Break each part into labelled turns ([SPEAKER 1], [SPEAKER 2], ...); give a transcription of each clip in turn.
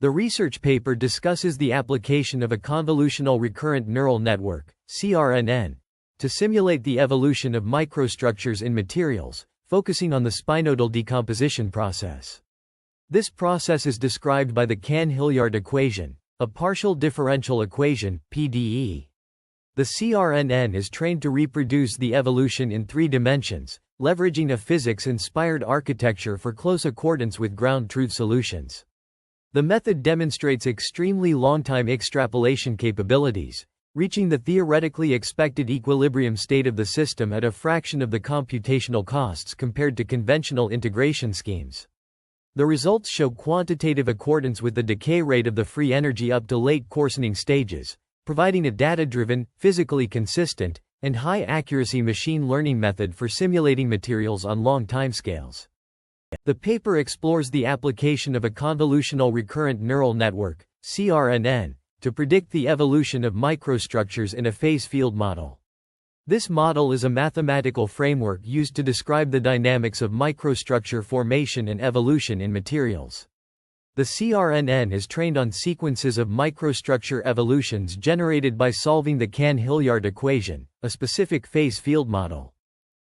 [SPEAKER 1] The research paper discusses the application of a convolutional recurrent neural network, CRNN, to simulate the evolution of microstructures in materials, focusing on the spinodal decomposition process. This process is described by the Cahn-Hilliard equation, a partial differential equation, PDE. The CRNN is trained to reproduce the evolution in 3 dimensions, leveraging a physics-inspired architecture for close accordance with ground truth solutions. The method demonstrates extremely long-time extrapolation capabilities, reaching the theoretically expected equilibrium state of the system at a fraction of the computational costs compared to conventional integration schemes. The results show quantitative accordance with the decay rate of the free energy up to late coarsening stages, providing a data-driven, physically consistent, and high-accuracy machine learning method for simulating materials on long timescales. The paper explores the application of a convolutional recurrent neural network, CRNN, to predict the evolution of microstructures in a phase field model. This model is a mathematical framework used to describe the dynamics of microstructure formation and evolution in materials. The CRNN is trained on sequences of microstructure evolutions generated by solving the Cahn-Hilliard equation, a specific phase field model.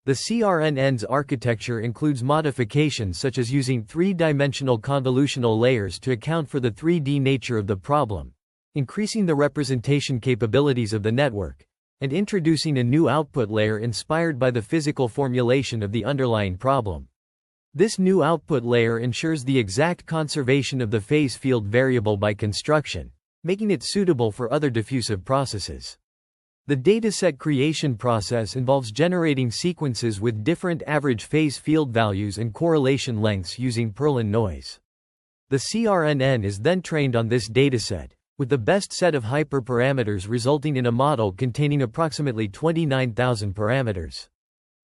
[SPEAKER 1] The CRNN's architecture includes modifications such as using 3-dimensional convolutional layers to account for the 3D nature of the problem, increasing the representation capabilities of the network, and introducing a new output layer inspired by the physical formulation of the underlying problem. This new output layer ensures the exact conservation of the phase field variable by construction, making it suitable for other diffusive processes. The dataset creation process involves generating sequences with different average phase field values and correlation lengths using Perlin noise. The CRNN is then trained on this dataset, with the best set of hyperparameters resulting in a model containing approximately 29,000 parameters.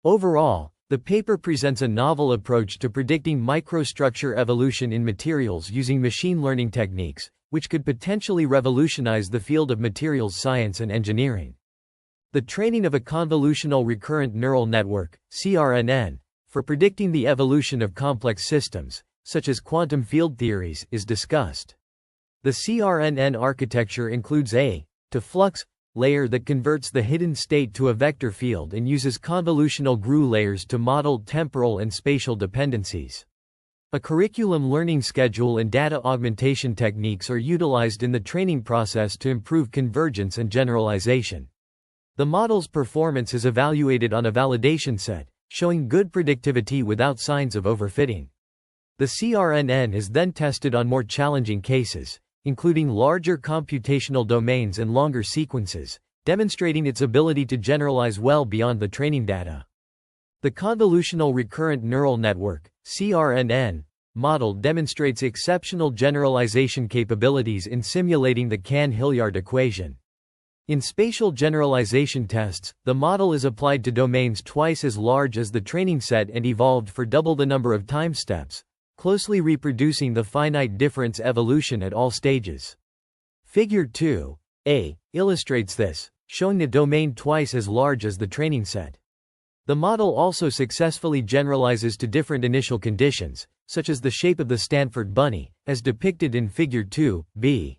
[SPEAKER 1] Overall, the paper presents a novel approach to predicting microstructure evolution in materials using machine learning techniques, which could potentially revolutionize the field of materials science and engineering. The training of a convolutional recurrent neural network, CRNN, for predicting the evolution of complex systems, such as quantum field theories, is discussed. The CRNN architecture includes a to-flux layer that converts the hidden state to a vector field and uses convolutional GRU layers to model temporal and spatial dependencies. A curriculum learning schedule and data augmentation techniques are utilized in the training process to improve convergence and generalization. The model's performance is evaluated on a validation set, showing good predictivity without signs of overfitting. The CRNN is then tested on more challenging cases, including larger computational domains and longer sequences, demonstrating its ability to generalize well beyond the training data. The Convolutional Recurrent Neural Network, CRNN, model demonstrates exceptional generalization capabilities in simulating the Cahn-Hilliard equation. In spatial generalization tests, the model is applied to domains twice as large as the training set and evolved for double the number of time steps, closely reproducing the finite difference evolution at all stages. Figure 2a illustrates this, showing a domain twice as large as the training set. The model also successfully generalizes to different initial conditions, such as the shape of the Stanford bunny, as depicted in Figure 2b.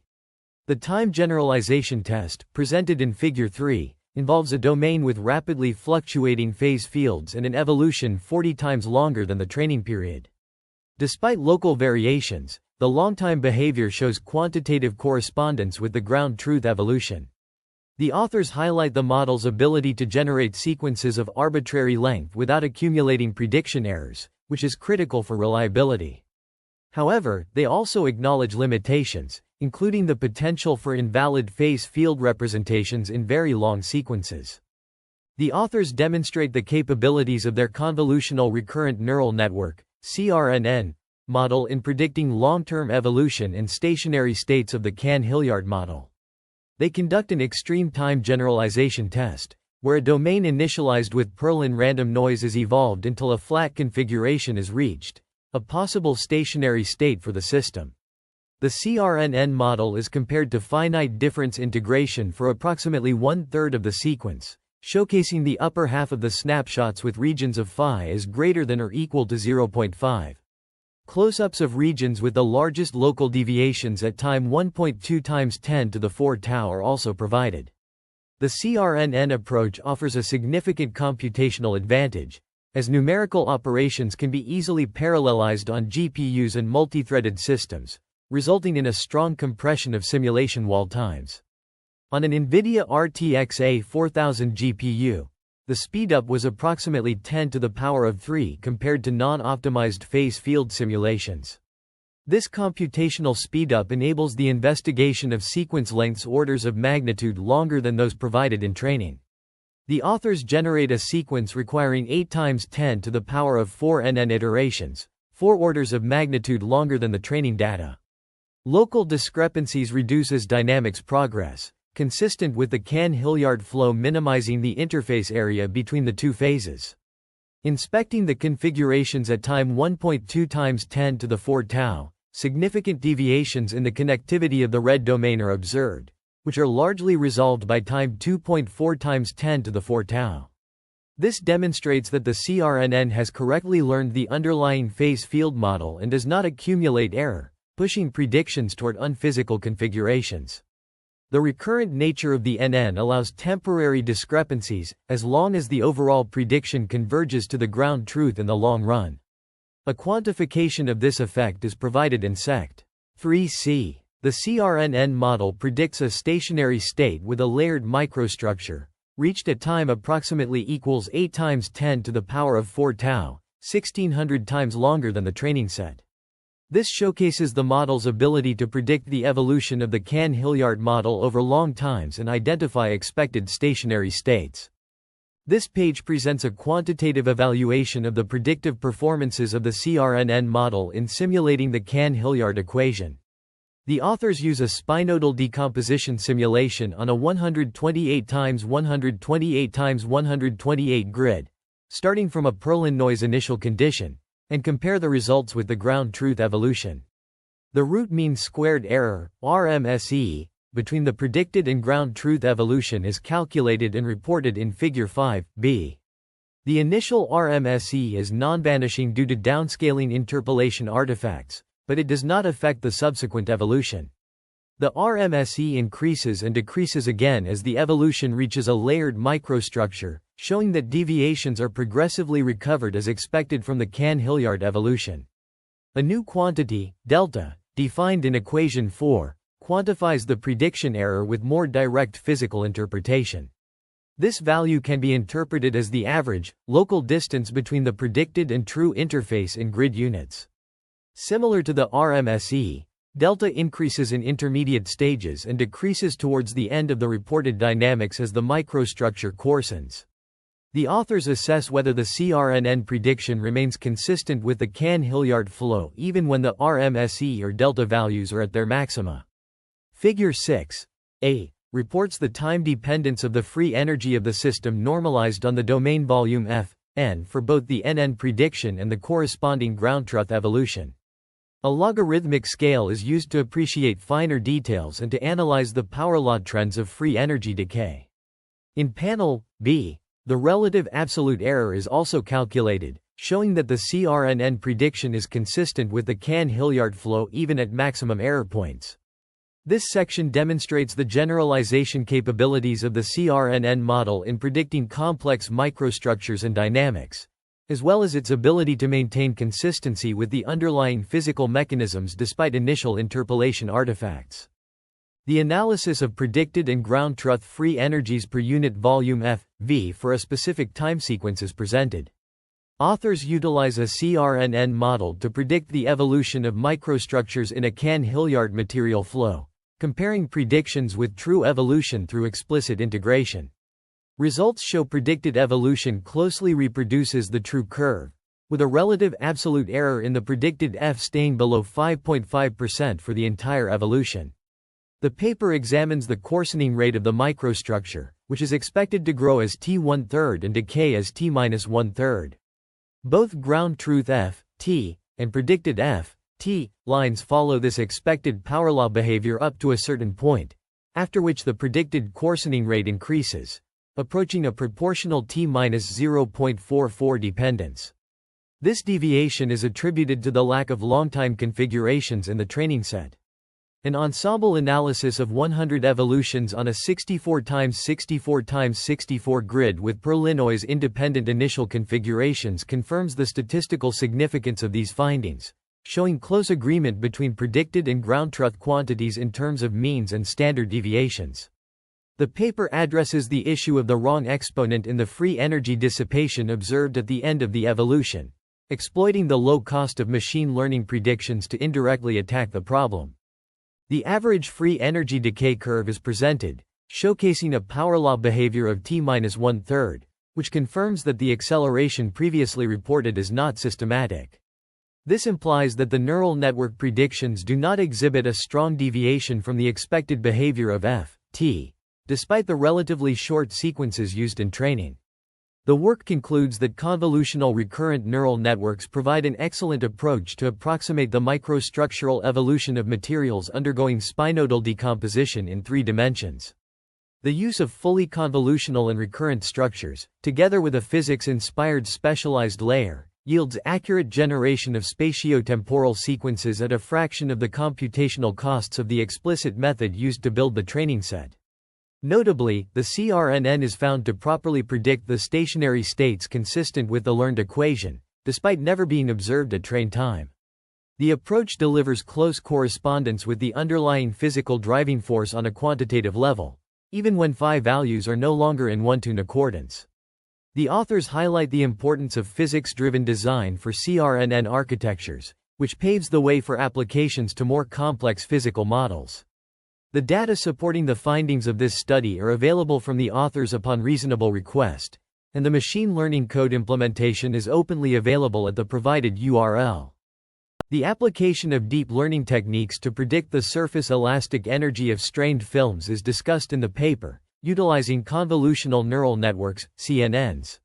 [SPEAKER 1] The time generalization test, presented in Figure 3, involves a domain with rapidly fluctuating phase fields and an evolution 40 times longer than the training period. Despite local variations, the long-time behavior shows quantitative correspondence with the ground truth evolution. The authors highlight the model's ability to generate sequences of arbitrary length without accumulating prediction errors, which is critical for reliability. However, they also acknowledge limitations, including the potential for invalid phase field representations in very long sequences. The authors demonstrate the capabilities of their convolutional recurrent neural network, CRNN, model in predicting long-term evolution and stationary states of the Cahn-Hilliard model. They conduct an extreme time generalization test, where a domain initialized with Perlin random noise is evolved until a flat configuration is reached, a possible stationary state for the system. The CRNN model is compared to finite difference integration for approximately 1/3 of the sequence, showcasing the upper half of the snapshots with regions of phi as greater than or equal to 0.5. Close-ups of regions with the largest local deviations at time 1.2 times 10 to the 4 tau are also provided. The CRNN approach offers a significant computational advantage, as numerical operations can be easily parallelized on GPUs and multi-threaded systems, resulting in a strong compression of simulation wall times. On an NVIDIA RTX A4000 GPU, the speedup was approximately 10 to the power of 3 compared to non-optimized phase field simulations. This computational speedup enables the investigation of sequence lengths orders of magnitude longer than those provided in training. The authors generate a sequence requiring 8 times 10 to the power of 4 NN iterations, 4 orders of magnitude longer than the training data. Local discrepancies reduces dynamics progress, consistent with the Cahn-Hilliard flow minimizing the interface area between the two phases. Inspecting the configurations at time 1.2 times 10 to the 4 tau, significant deviations in the connectivity of the red domain are observed, which are largely resolved by time 2.4 times 10 to the 4 tau. This demonstrates that the CRNN has correctly learned the underlying phase field model and does not accumulate error, pushing predictions toward unphysical configurations. The recurrent nature of the NN allows temporary discrepancies, as long as the overall prediction converges to the ground truth in the long run. A quantification of this effect is provided in Sect. 3c. The CRNN model predicts a stationary state with a layered microstructure, reached at time approximately equals 8 times 10 to the power of 4 tau, 1600 times longer than the training set. This showcases the model's ability to predict the evolution of the Cahn-Hilliard model over long times and identify expected stationary states. This page presents a quantitative evaluation of the predictive performances of the CRNN model in simulating the Cahn-Hilliard equation. The authors use a spinodal decomposition simulation on a 128 x 128 x 128 grid, starting from a Perlin noise initial condition, and compare the results with the ground truth evolution. The root mean squared error, RMSE, between the predicted and ground truth evolution is calculated and reported in Figure 5b. The initial RMSE is non-vanishing due to downscaling interpolation artifacts, but it does not affect the subsequent evolution. The RMSE increases and decreases again as the evolution reaches a layered microstructure, showing that deviations are progressively recovered as expected from the Cahn-Hilliard evolution. A new quantity, delta, defined in equation 4, quantifies the prediction error with more direct physical interpretation. This value can be interpreted as the average, local distance between the predicted and true interface in grid units. Similar to the RMSE, delta increases in intermediate stages and decreases towards the end of the reported dynamics as the microstructure coarsens. The authors assess whether the CRNN prediction remains consistent with the Cahn-Hilliard flow even when the RMSE or delta values are at their maxima. Figure 6a reports the time dependence of the free energy of the system normalized on the domain volume F(n) for both the NN prediction and the corresponding ground truth evolution. A logarithmic scale is used to appreciate finer details and to analyze the power law trends of free energy decay. In panel B, the relative absolute error is also calculated, showing that the CRNN prediction is consistent with the Cahn-Hilliard flow even at maximum error points. This section demonstrates the generalization capabilities of the CRNN model in predicting complex microstructures and dynamics, as well as its ability to maintain consistency with the underlying physical mechanisms despite initial interpolation artifacts. The analysis of predicted and ground truth free energies per unit volume f(v) for a specific time sequence is presented. Authors utilize a CRNN model to predict the evolution of microstructures in a Cahn-Hilliard material flow, comparing predictions with true evolution through explicit integration. Results show predicted evolution closely reproduces the true curve, with a relative absolute error in the predicted f staying below 5.5% for the entire evolution. The paper examines the coarsening rate of the microstructure, which is expected to grow as t1/3 and decay as t-1/3. Both ground truth f, t, and predicted f, t, lines follow this expected power law behavior up to a certain point, after which the predicted coarsening rate increases, approaching a proportional t-0.44 dependence. This deviation is attributed to the lack of long-time configurations in the training set. An ensemble analysis of 100 evolutions on a 64x64x64 grid with per-Linnois independent initial configurations confirms the statistical significance of these findings, showing close agreement between predicted and ground truth quantities in terms of means and standard deviations. The paper addresses the issue of the wrong exponent in the free energy dissipation observed at the end of the evolution, exploiting the low cost of machine learning predictions to indirectly attack the problem. The average free energy decay curve is presented, showcasing a power law behavior of t-1/3, which confirms that the acceleration previously reported is not systematic. This implies that the neural network predictions do not exhibit a strong deviation from the expected behavior of f(t), despite the relatively short sequences used in training. The work concludes that convolutional recurrent neural networks provide an excellent approach to approximate the microstructural evolution of materials undergoing spinodal decomposition in 3 dimensions. The use of fully convolutional and recurrent structures, together with a physics-inspired specialized layer, yields accurate generation of spatiotemporal sequences at a fraction of the computational costs of the explicit method used to build the training set. Notably, the CRNN is found to properly predict the stationary states consistent with the learned equation, despite never being observed at train time. The approach delivers close correspondence with the underlying physical driving force on a quantitative level, even when phi values are no longer in one-to-one accordance. The authors highlight the importance of physics-driven design for CRNN architectures, which paves the way for applications to more complex physical models. The data supporting the findings of this study are available from the authors upon reasonable request, and the machine learning code implementation is openly available at the provided URL. The application of deep learning techniques to predict the surface elastic energy of strained films is discussed in the paper, utilizing convolutional neural networks, CNNs.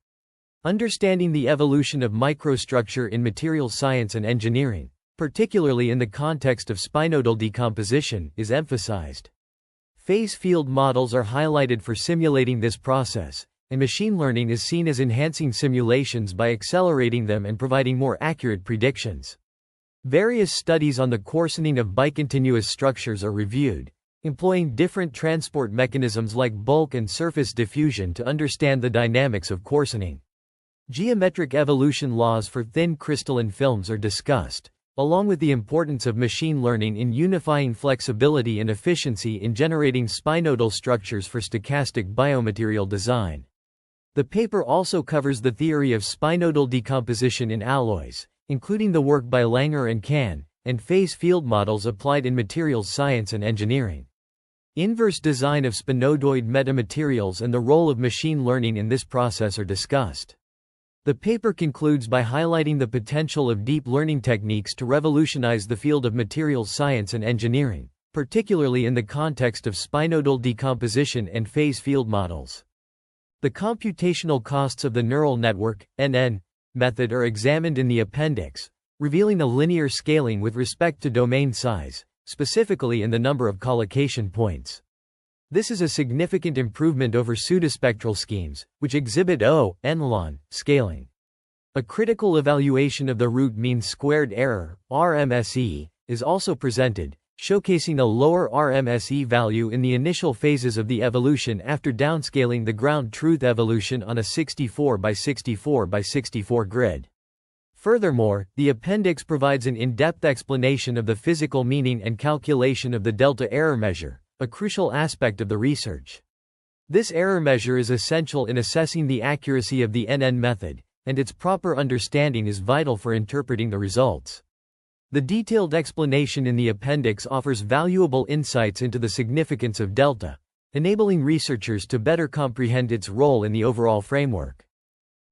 [SPEAKER 1] Understanding the evolution of microstructure in materials science and engineering, particularly in the context of spinodal decomposition, is emphasized. Phase field models are highlighted for simulating this process, and machine learning is seen as enhancing simulations by accelerating them and providing more accurate predictions. Various studies on the coarsening of bicontinuous structures are reviewed, employing different transport mechanisms like bulk and surface diffusion to understand the dynamics of coarsening. Geometric evolution laws for thin crystalline films are discussed, along with the importance of machine learning in unifying flexibility and efficiency in generating spinodal structures for stochastic biomaterial design. The paper also covers the theory of spinodal decomposition in alloys, including the work by Langer and Cahn, and phase field models applied in materials science and engineering. Inverse design of spinodoid metamaterials and the role of machine learning in this process are discussed. The paper concludes by highlighting the potential of deep learning techniques to revolutionize the field of materials science and engineering, particularly in the context of spinodal decomposition and phase field models. The computational costs of the neural network, NN, method are examined in the appendix, revealing a linear scaling with respect to domain size, specifically in the number of collocation points. This is a significant improvement over pseudospectral schemes, which exhibit O(n)ln scaling. A critical evaluation of the root mean squared error, RMSE, is also presented, showcasing a lower RMSE value in the initial phases of the evolution after downscaling the ground truth evolution on a 64x64x64 grid. Furthermore, the appendix provides an in-depth explanation of the physical meaning and calculation of the delta error measure, a crucial aspect of the research. This error measure is essential in assessing the accuracy of the NN method, and its proper understanding is vital for interpreting the results. The detailed explanation in the appendix offers valuable insights into the significance of delta, enabling researchers to better comprehend its role in the overall framework.